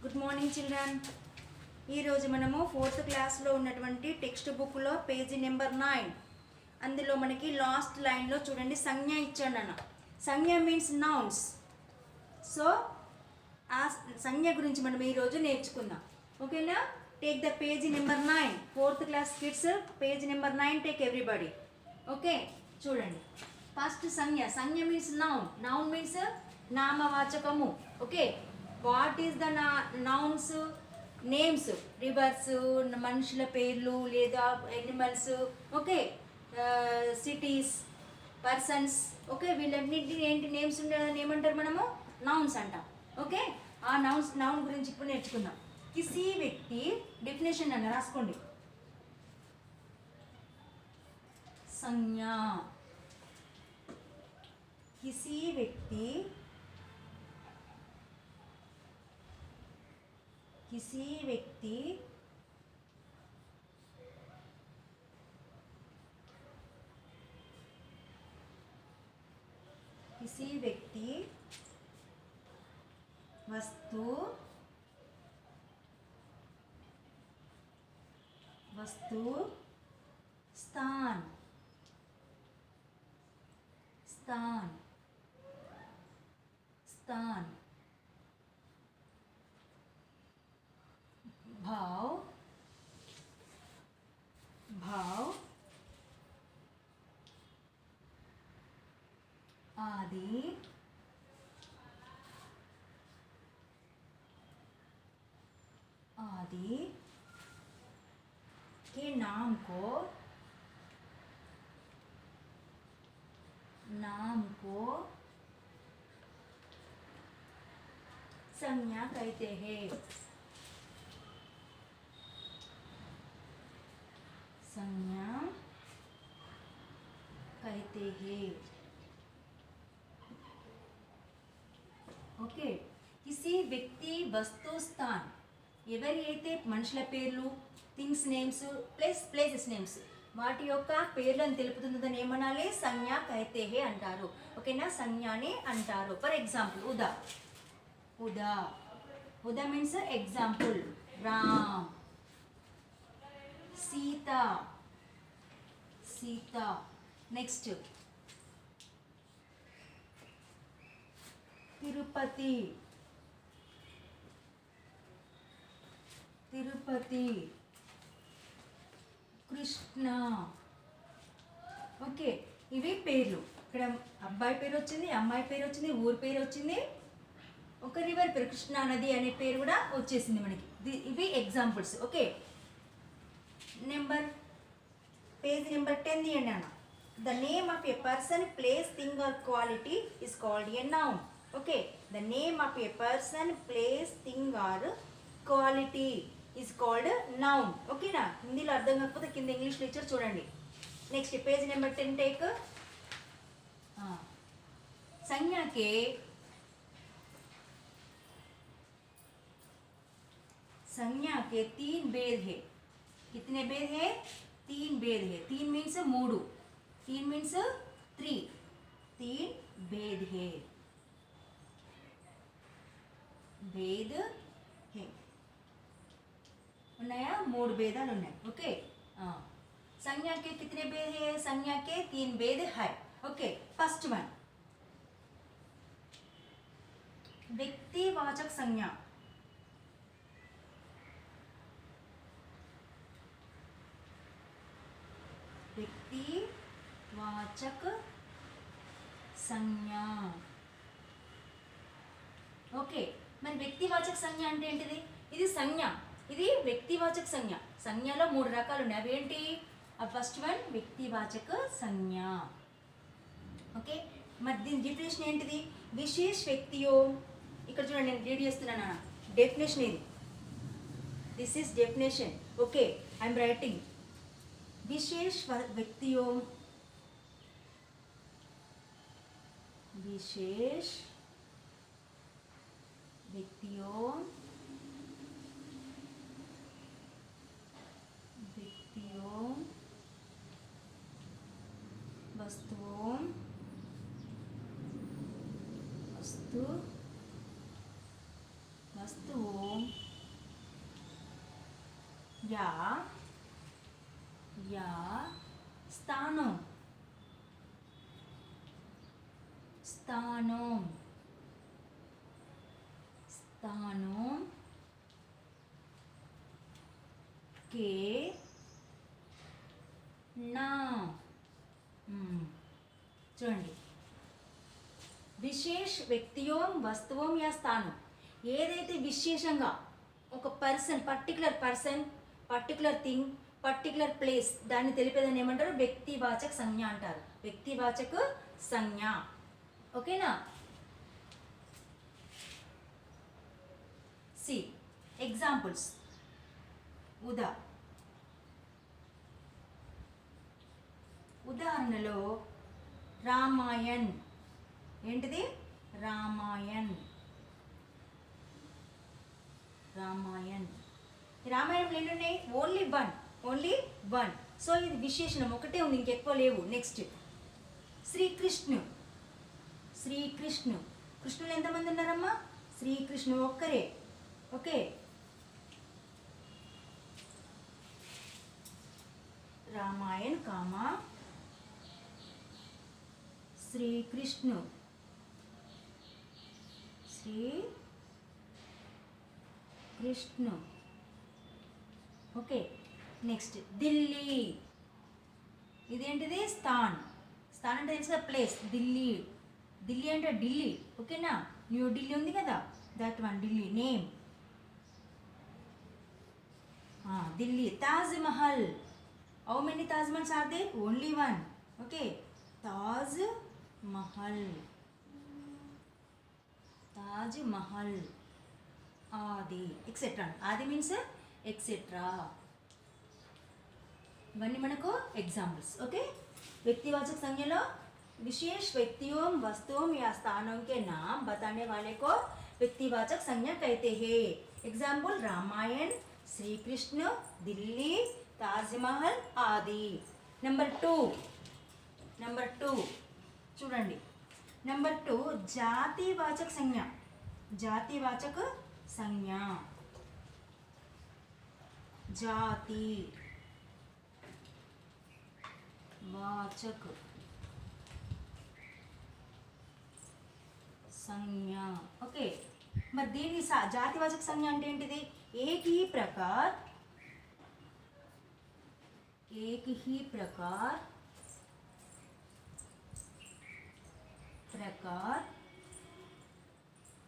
Good morning children. ఈరోజు మనము 4th క్లాస్లో ఉన్నటువంటి టెక్స్ట్ బుక్లో పేజీ నెంబర్ 9 అందులో మనకి లాస్ట్ లైన్లో చూడండి సంజ్ఞ ఇచ్చాడు అన్న. సంజ్ఞ మీన్స్ నౌన్స్. సో ఆ సంజ్ఞ గురించి మనం ఈరోజు నేర్చుకుందాం. ఓకేనా? Take the page number 9. 4th class kids page number 9 take everybody. Okay, చూడండి. ఫస్ట్ సంజ్ఞ. సంజ్ఞ మీన్స్ నౌన్. నౌన్ మీన్స్ నామవాచకము. Okay, what is the nouns? Names, rivers, మనుషుల పేర్లు లేదా animals, okay, cities, persons, okay, వీళ్ళన్నింటినీ ఏంటి నేమ్స్ ఉండేదని ఏమంటారు మనము? నౌన్స్ అంటాం. ఓకే, ఆ నౌన్ గురించి ఇప్పుడు నేర్చుకుందాం. కిసి వ్యక్తి డెఫినేషన్ అన్న రాసుకోండి. సంజ్ఞ. किसी व्यक्ति किसी व्यक्ति किसी व्यक्ति वस्तु वस्तु स्थान स्थान स्थान भाव भाव आदि आदि के नाम को संज्ञा कहते हैं. संज्ञा कहते हैं. ఓకే, కిసి వ్యక్తి వస్తు స్థాన్ ఎవరి అయితే మనుషుల పేర్లు, things names plus places names వాటి యొక్క పేర్లను తెలుపుతుందని ఏమనాలి? సంజ్ఞ కైతే హే అంటారు. ఓకేనా? సంజ్ఞని అంటారు. ఫర్ ఎగ్జాంపుల్ ఉదా. ఉదా ఉదా means example. Ram, Sita, Sita. Next Tirupati, Tirupati. Krishna. Okay, ఇవి పేర్లు. ఇక్కడ అబ్బాయి పేరు వచ్చింది, అమ్మాయి పేరు వచ్చింది, ఊరి పేరు వచ్చింది, ఒక రివర్ పేరు కృష్ణా నది అనే పేరు కూడా వచ్చేసింది మనకి. ఇవి ఎగ్జాంపుల్స్. ఓకే, పేజ్ నెంబర్ 10 తీయండి అన్న. The name of a person, place, thing or quality is called a noun. Okay, the name of a person, place, thing or quality is called noun. ఓకేనా? హిందీలో అర్థం కాకపోతే కింద ఇంగ్లీష్లో ఇచ్చారు చూడండి. Next page number 10 take. संज्ञा के तीन भेद है. कितने भेद है? 3 भेद है. 3 मीन्स 3. 3 मीन्स 3. 3 भेद है. भेद है ఉన్నాయా? 3 భేదాలు ఉన్నాయి. ఓకే, సంజ్ఞ के कितने भेद है? संज्ञा के 3 भेद है. ओके, फर्स्ट वन व्यक्तिवाचक संज्ञा. व्यक्तिवाचक संज्ञा. ఓకే, మరి వ్యక్తివాచక సంజ్ఞ అంటే ఏంటిది? ఇది సంజ్ఞ, ఇది వ్యక్తివాచక సంజ్ఞ. సంజ్ఞలో 3 రకాలు ఉన్నాయి. అవి ఏంటి? ఫస్ట్ వన్ వ్యక్తివాచక సంజ్ఞ. ఓకే, మరి దీని డెఫినేషన్ ఏంటిది? విశేష వ్యక్తియో. ఇక్కడ చూడండి, నేను రీడ్ చేస్తున్నాను. డెఫినేషన్ ఇది. This is definition. Okay, I'm writing. విశేష వ్యక్తియో, विशेष व्यक्तियों वस्तुओं वस्तुओं యా యా స్థానం స్థానం స్థానం के ना చూడండి విశేష వ్యక్తియోం వస్తువం యా స్థానం ఏదైతే విశేషంగా ఒక person particular thing particular place దాన్ని తెలిపేదని ఏమంటారు వ్యక్తివాచక సంజ్ఞ అంటారు వ్యక్తివాచక సంజ్ఞ ఓకేనా సి ఎగ్జాంపుల్స్ ఉదాహరణలో రామాయణ్ ఏంటిది రామాయణంలో ఎన్ని ఉన్నాయి ఓన్లీ వన్ సో ఇది విశేషణం ఒకటే ఉంది ఇంకెక్కువ లేవు నెక్స్ట్ కృష్ణులు ఎంతమంది ఉన్నారమ్మా శ్రీకృష్ణుడు ఒక్కరే ఓకే रामायण कामा श्री कृष्ण ओके नेक्स्ट दिल्ली इदेंटिदी स्थान అంటే తెలుసా ప్లేస్ ఢిల్లీ అంటే ఢిల్లీ ఓకేనా న్యూ ఢిల్లీ ఉంది కదా that one Delhi name Delhi Taj Mahal How many Taj Mahals are there? Only one. Okay. Taj Mahal. Adi. Etc. Adi means etc. इवన్నీ మనకు एग्जांपल्स. Okay. व्यक्तिवाचक संज्ञा विशेष व्यक्तियों वस्तुओं या स्थानों के नाम बताने वाले को व्यक्तिवाचक संज्ञा कहते हैं. एग्जाम्पल रामायण, श्री कृष्ण, दिल्ली, ताजमहल आदि. नंबर टू చూడండి नंबर 2 जातिवाचक संज्ञा जातिवाचक संज्ञा ओके మరి దీని జాతివాచక సంజ్ఞ అంటే ఏంటిది एक ही प्रकार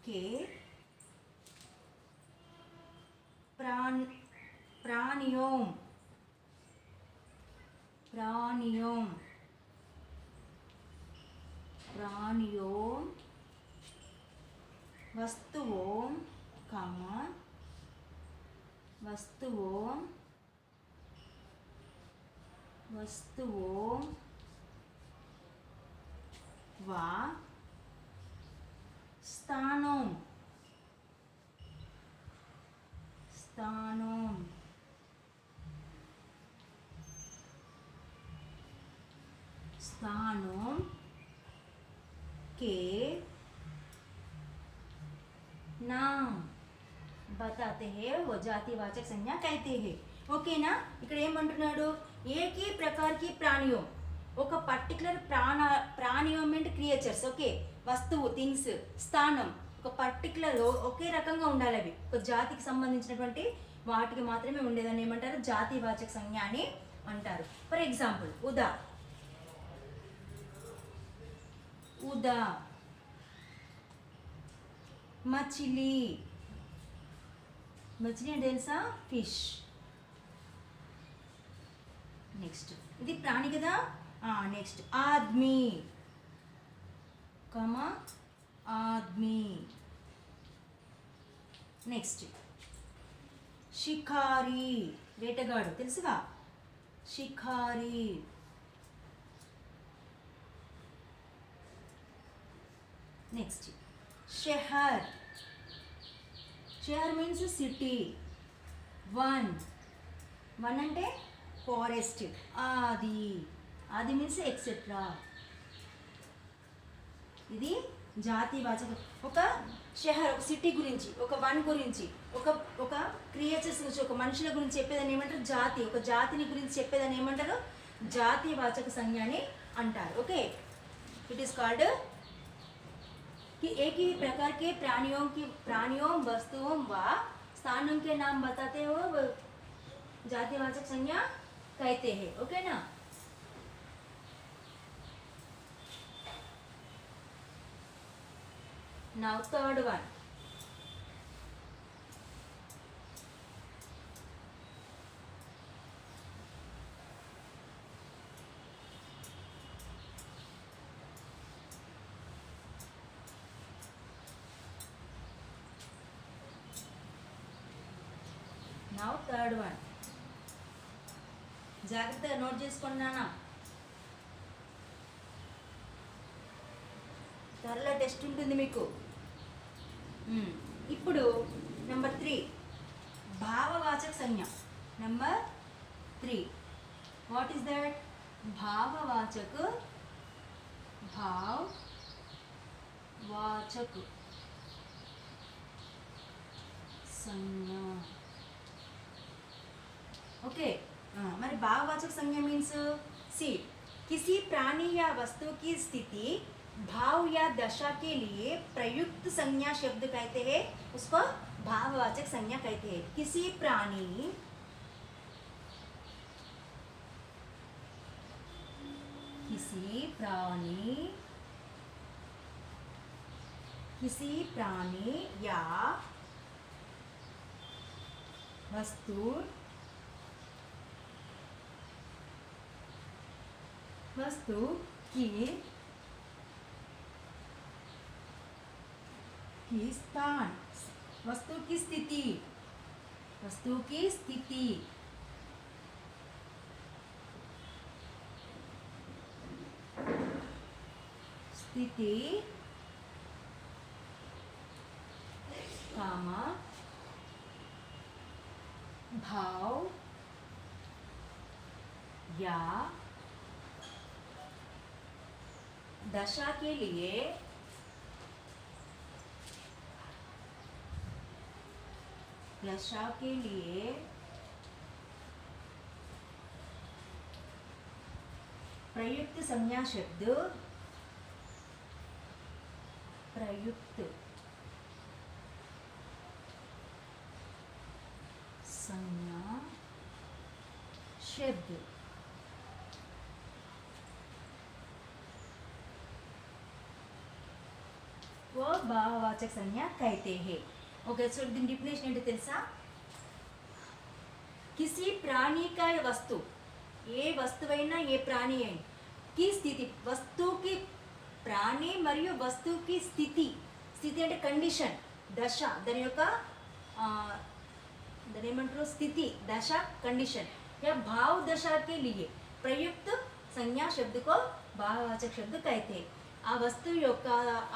के प्राणियों वस्तुओं व स्थानों के नाम बताते हैं वो जातिवाचक संज्ञा कहते हैं ఓకేనా ఇక్కడ ఏమంటున్నాడు ఏకీ ప్రకారకి ప్రాణియం ఒక పర్టికులర్ ప్రాణియం అంటే క్రియేచర్స్ ఓకే వస్తువు థింగ్స్ స్థానం ఒక పర్టికులర్ ఒకే రకంగా ఉండాలి అవి ఒక జాతికి సంబంధించినటువంటి వాటికి మాత్రమే ఉండేదని ఏమంటారు జాతివాచక సంజ్ఞ అని అంటారు ఫర్ ఎగ్జాంపుల్ ఉదా మచిలీ అంటే తెలుసా ఫిష్ నెక్స్ట్ ఇది ప్రాణి కదా నెక్స్ట్ ఆద్మీ నెక్స్ట్ షికారి వేటగాడు తెలుసుగా షికారి నెక్స్ట్ షహర్ మీన్స్ సిటీ వన్ అంటే ఫారెస్ట్ ఆది మీన్స్ ఎక్సెట్రా ఇది జాతివాచక ఒక షహర్ ఒక సిటీ గురించి ఒక వన్ గురించి ఒక క్రియేచర్స్ గురించి, ఒక మనుషుల గురించి చెప్పేదాన్ని ఏమంటారు? జాతి. ఒక జాతిని గురించి చెప్పేదాన్ని ఏమంటారు? జాతి వాచక సంజ్ఞ అని అంటారు. ఓకే, ఇట్ ఈస్ కాల్డ్ कि एक ही प्रकार के प्राणियों वस्तुओं व स्थानों के नाम बताते हो वो जातिवाचक संज्ञा कहते हैं. ओके ना. Now third one. Now third one. జాగ్రత్తగా నోట్ చేసుకున్నానా? త్వరలో టెస్ట్ ఉంటుంది మీకు. ఇప్పుడు నెంబర్ 3 భావవాచక సంజ్ఞ. Number 3 what is that? భావవాచక సంజ్ఞ. ओके, మరి भाववाचक संज्ञा मीन्स सी किसी प्राणी या वस्तु की स्थिति, भाव या दशा के लिए प्रयुक्त संज्ञा शब्द कहते हैं, उसको भाववाचक संज्ञा कहते हैं. किसी प्राणी या वस्तु की स्थान, वस्तु की स्थिति कामा भाव या दशा के लिए प्रयुक्त संज्ञा शब्द वो भाववाचक संज्ञा कहते हैं. ओके, सो దీని డెఫినేషన్ ఏంటో తెలుసా? किसी प्राणी का वस्तु, ఏ వస్తువైనా ఏ ప్రాణి అయినా की స్థితి, వస్తువుకి ప్రాణి మరియు వస్తువుకి స్థితి అంటే కండిషన్, దశ, దాని యొక్క దాని ఏమంటారు? స్థితి, దశ, कंडीशन या भाव दशा के लिए प्रयुक्त संज्ञा शब्द को भाववाचक शब्द कहते हैं. ఆ వస్తువు యొక్క,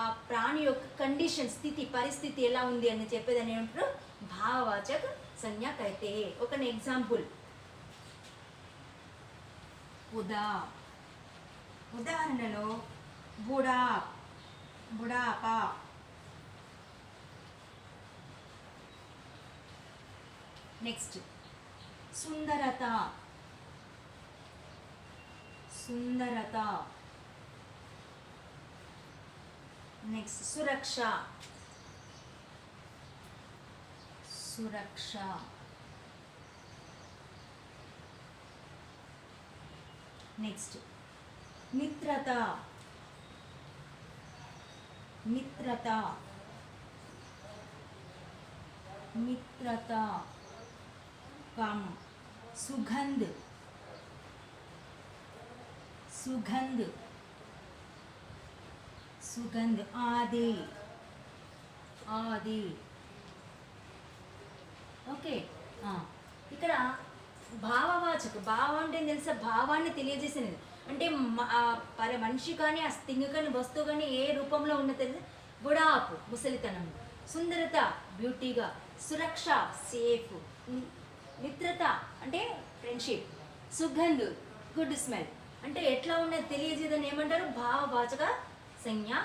ఆ ప్రాణి యొక్క కండిషన్, స్థితి, పరిస్థితి ఎలా ఉంది అని చెప్పేదాన్ని ఏమంటారు? భావవాచక సంజ్ఞ कहते हैं. ఒక ఎగ్జాంపుల్, ఉదాహరణలో బుడాపా, నెక్స్ట్ సుందరత, नेक्स्ट सुरक्षा, नेक्स्ट मित्रता, काम, सुगंध, आदि. ఓకే, ఇక్కడ భావవాచక, భావం అంటే తెలుసా? భావాన్ని తెలియజేసినది అంటే మనిషి కానీ, ఆ థింగ్ కానీ, వస్తువు కానీ ఏ రూపంలో ఉన్న తెలుసు? బుడాపు, ముసలితనం. సుందరత, బ్యూటీగా. సురక్ష, సేఫ్. మిత్రత అంటే ఫ్రెండ్షిప్. Sugandh, good smell. అంటే ఎట్లా ఉన్నది తెలియజేదని ఏమంటారు? భావవాచక संज्ञा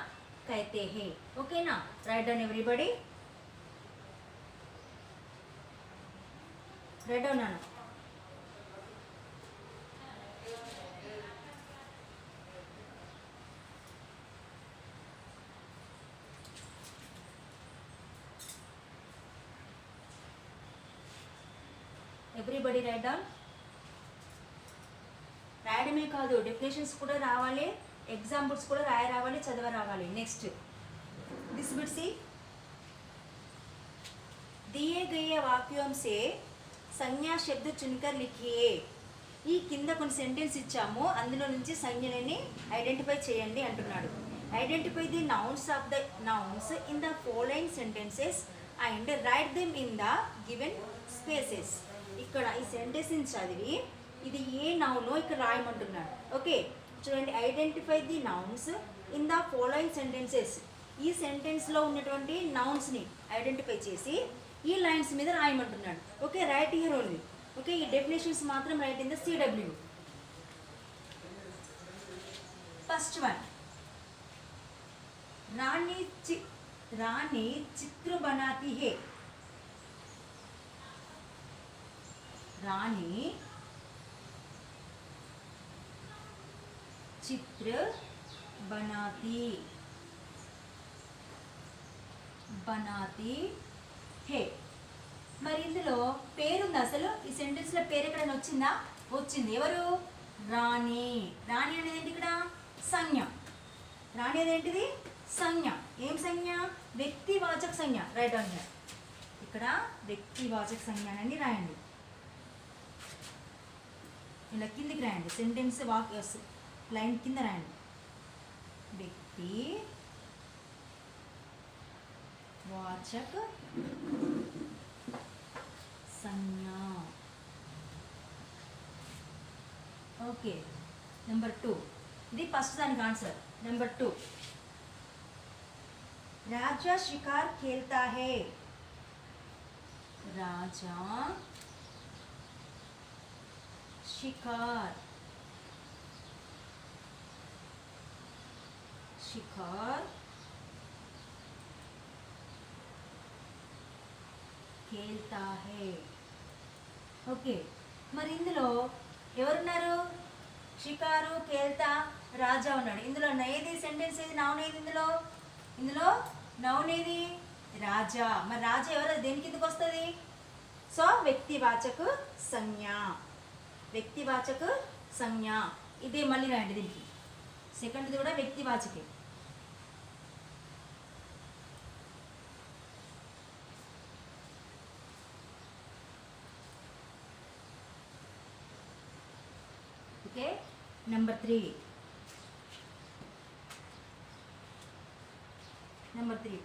कहते हैं. ओके ना. Write down everybody. Write down నాన్న. Everybody write down. రాయడమే కాదు, డెఫినేషన్స్ కూడా రావాలి, एग्जाम्पल्स కూడా రావాలి, చదవ రావాలి. నెక్స్ట్ दिस बिट सी दिए गए वाक्यों से संज्ञा शब्द चुनकर लिखिए. ఈ కింద కొన్ని సెంటెన్స్ ఇచ్చాము, అందులో నుంచి సంజ్ఞలని ఐడెంటిఫై చేయండి అంటున్నాడు. Identify the nouns of the nouns in the following sentences and write them in the given spaces. ఇక్కడ ఈ సెంటెన్స్ చదివి ఇది ఏ నౌనో ఇక్కడ రాయమంటున్నాడు. ఓకే చూడండి, identify the nouns in the following sentences. ఈ సెంటెన్స్లో ఉన్నటువంటి నౌన్స్ని ఐడెంటిఫై చేసి ఈ లైన్స్ మీద రాయమంటున్నాడు. Okay write here only. Okay ఈ డెఫినేషన్స్ మాత్రం write in the CW. First one, Rani चित्र बनाती है. रानी चित्र बनाती है. మరి ఇందులో పేరుంది, అసలు ఈ సెంటెన్స్లో పేరు ఎక్కడైనా వచ్చిందా? వచ్చింది. ఎవరు? రాణి. రాణి అనేది ఏంటి? ఇక్కడ సంజ్ఞ. రాణి అదేంటిది? సంజ్ఞ. ఏం సంజ్ఞ? వ్యక్తివాచక సంజ్ఞ. Right on here. ఇక్కడ వ్యక్తివాచక సంజ్ఞ అని రాయండి. ఇలా కిందికి రాయండి, సెంటెన్స్ లైన్ కింద రాయండి. వ్యక్తి వాచక సంజ్ఞ. ఓకే నెంబర్ 2, ఇది ఫస్ట్ దానికి ఆన్సర్. నెంబర్ 2, राजा शिकार खेलता है. राजा शिकार खेलता है. ఓకే మరి ఇందులో ఎవరున్నారు? షికారు, కేల్తా, రాజా ఉన్నాడు. ఇందులో ఏది సెంటెన్స్ ఏది? నౌన్ ఏది? ఇందులో నౌన్ ఏది? రాజా. మరి రాజా ఎవరు? దేని కిందకి వస్తుంది? సో వ్యక్తివాచక సంజ్ఞ. వ్యక్తివాచక సంజ్ఞ. ఇదే మళ్ళీ రాయండి దీనికి. సెకండ్ది కూడా వ్యక్తివాచకే. Okay number 3. नंबर 3,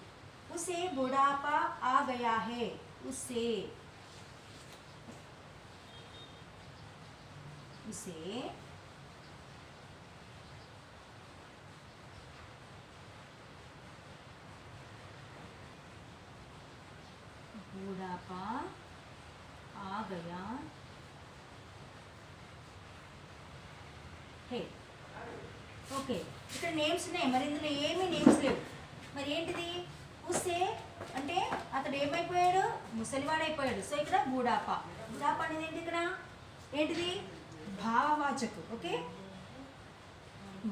उसे बुढ़ापा आ गया है. उसे बुढ़ापा आ गया है. ఓకే ఇక్కడ నేమ్స్ ఉన్నాయి, మరి ఇందులో ఏమీ నేమ్స్ లేవు. మరి ఏంటిది? ఉసే అంటే అతడు ఏమైపోయాడు? ముసలివాడైపోయాడు. సో ఇక్కడ బూడాపా. బూడాపా అనేది ఏంటి? ఇక్కడ ఏంటిది? భావవాచకు. ఓకే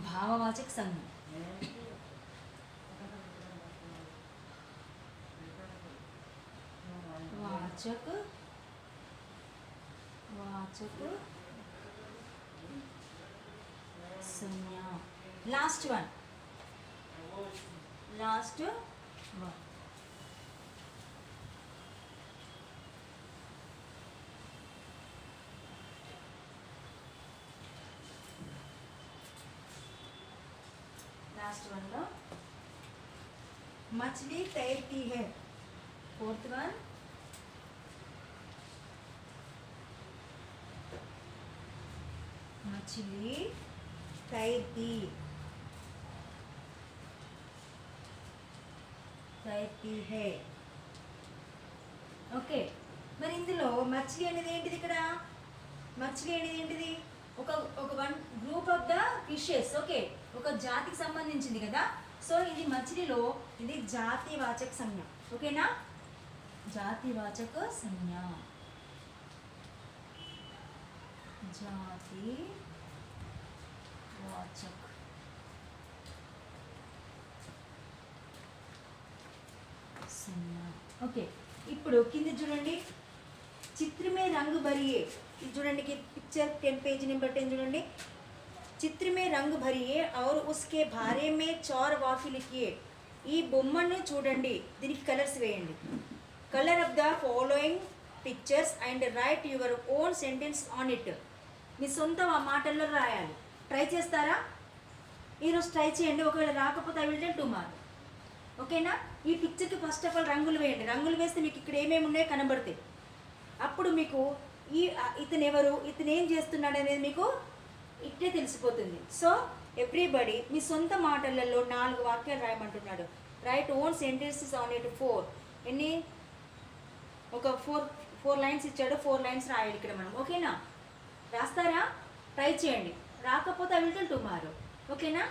భావవాచక సంజ్ఞ. వాచక సంజ్ఞ. Last one. Last one. Last one लो मछली तैरती है. Fourth one, मछली तैरती है. ఓకే మరి ఇందులో మచిలీ అనేది ఏంటిది? ఇక్కడ మచిలీ అనేది ఏంటిది? ఒక one group of the fishes. Okay ఒక జాతికి సంబంధించింది కదా. సో ఇది మచిలీలో ఇది జాతివాచక సంజ్ఞ. ఓకేనా? జాతివాచక సంజ్ఞ. జాతి వాచక్. ఓకే, ఇప్పుడు కింద చూడండి, चित्र में रंग भरिए. ఇది చూడండి పిక్చర్ 10 పేజ్ నెంబర్ 10 చూడండి. चित्र में रंग भरिए और उसके बारे में 4 वाक्य लिखिए. ఈ బొమ్మను చూడండి, దీనికి కలర్స్ వేయండి. Colour of the following pictures and write your own sentence on it. మీ సొంత మాటల్లో రాయాలి. ట్రై చేస్తారా? ఈరోజు ట్రై చేయండి. ఒకవేళ రాకపోతే ఐ విల్ టెల్ టుమారో. ఓకేనా? ఈ పిక్చర్కి ఫస్ట్ ఆఫ్ ఆల్ రంగులు వేయండి. రంగులు వేస్తే మీకు ఇక్కడ ఏమేమి ఉన్నాయో కనబడతాయి. అప్పుడు మీకు ఇతను ఎవరు, ఇతను ఏం చేస్తున్నాడు అనేది మీకు ఇట్టే తెలిసిపోతుంది. సో ఎవ్రీబడి మీ సొంత మాటలలో 4 వాక్యాలు రాయమంటున్నాడు. Write own sentences on it 4. ఎన్ని? ఒక 4 లైన్స్ ఇచ్చాడు. 4 లైన్స్ రాయాలి ఇక్కడ మనం. ఓకేనా? రాస్తారా? ట్రై చేయండి. రాకపోతే ఐ విల్ టెల్ టుమారో. ఓకేనా?